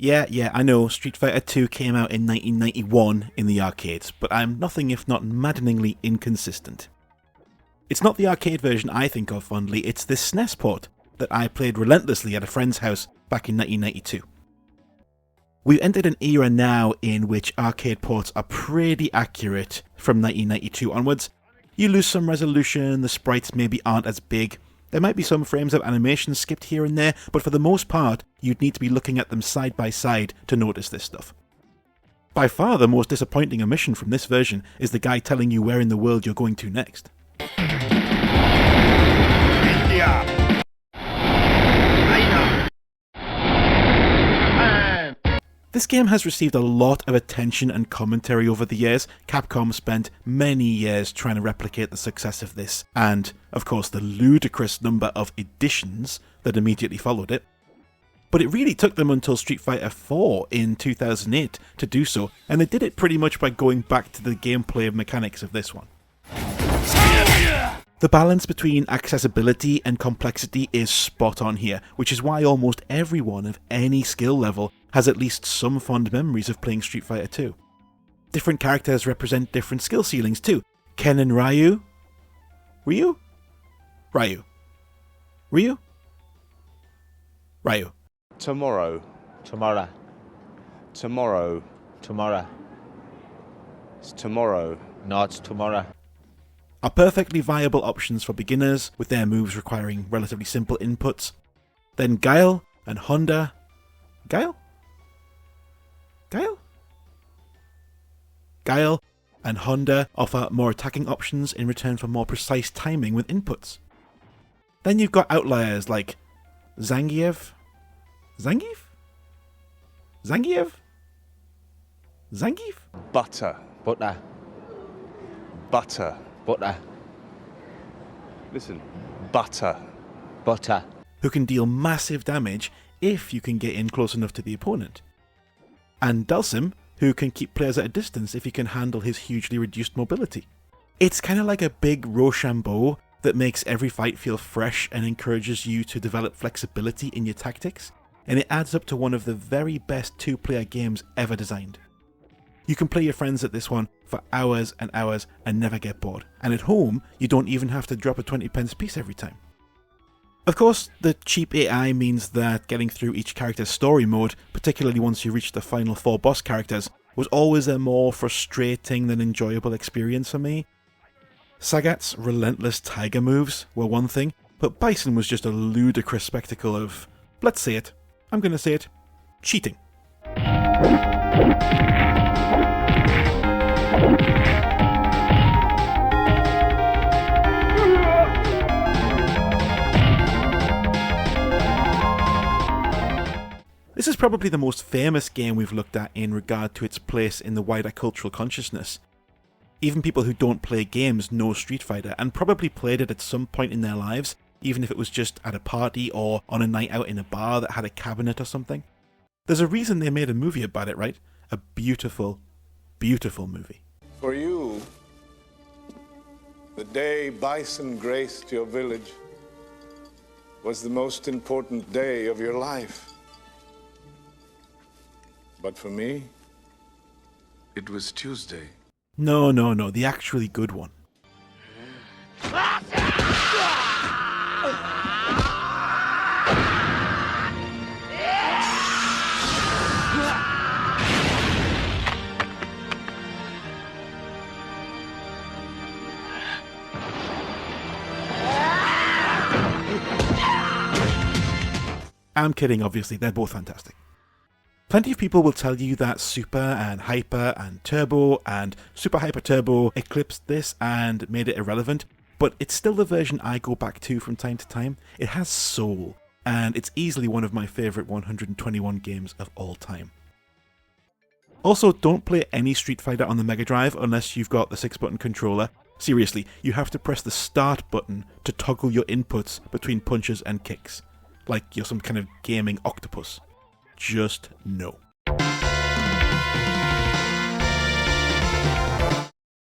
Yeah, I know, Street Fighter 2 came out in 1991 in the arcades, but I'm nothing if not maddeningly inconsistent. It's not the arcade version I think of fondly, it's this SNES port that I played relentlessly at a friend's house back in 1992. We've entered an era now in which arcade ports are pretty accurate from 1992 onwards. You lose some resolution, the sprites maybe aren't as big, there might be some frames of animation skipped here and there, but for the most part, you'd need to be looking at them side by side to notice this stuff. By far the most disappointing omission from this version is the guy telling you where in the world you're going to next. India. This game has received a lot of attention and commentary over the years. Capcom spent many years trying to replicate the success of this, and, of course, the ludicrous number of editions that immediately followed it. But it really took them until Street Fighter 4 in 2008 to do so, and they did it pretty much by going back to the gameplay mechanics of this one. The balance between accessibility and complexity is spot on here, which is why almost everyone of any skill level has at least some fond memories of playing Street Fighter 2. Different characters represent different skill ceilings too. Ken and Ryu? Ryu? Ryu. Ryu? Ryu. Tomorrow. Tomorrow. Tomorrow. Tomorrow. It's tomorrow. No, it's tomorrow. Are perfectly viable options for beginners, with their moves requiring relatively simple inputs. Then Guile and Honda... Guile? Guile? Guile and Honda offer more attacking options in return for more precise timing with inputs. Then you've got outliers like Zangief? Zangief? Zangief? Zangief? Butter. Butter. Butter. Butter. Listen. Butter. Butter. Who can deal massive damage if you can get in close enough to the opponent. And Dhalsim, who can keep players at a distance if he can handle his hugely reduced mobility. It's kind of like a big Rochambeau that makes every fight feel fresh and encourages you to develop flexibility in your tactics, and it adds up to one of the very best two-player games ever designed. You can play your friends at this one for hours and hours and never get bored, and at home you don't even have to drop a 20p piece every time. Of course, the cheap AI means that getting through each character's story mode, particularly once you reach the final 4 boss characters, was always a more frustrating than enjoyable experience for me. Sagat's relentless tiger moves were one thing, but Bison was just a ludicrous spectacle of, let's say it, I'm gonna say it, cheating. This is probably the most famous game we've looked at in regard to its place in the wider cultural consciousness. Even people who don't play games know Street Fighter and probably played it at some point in their lives, even if it was just at a party or on a night out in a bar that had a cabinet or something. There's a reason they made a movie about it, right? A beautiful, beautiful movie. For you, the day Bison graced your village was the most important day of your life. But for me, it was Tuesday. No, the actually good one. I'm kidding, obviously, they're both fantastic. Plenty of people will tell you that Super and Hyper and Turbo and Super Hyper Turbo eclipsed this and made it irrelevant, but it's still the version I go back to from time to time. It has soul, and it's easily one of my favourite 121 games of all time. Also, don't play any Street Fighter on the Mega Drive unless you've got the 6-button controller. Seriously, you have to press the start button to toggle your inputs between punches and kicks, like you're some kind of gaming octopus. Just no.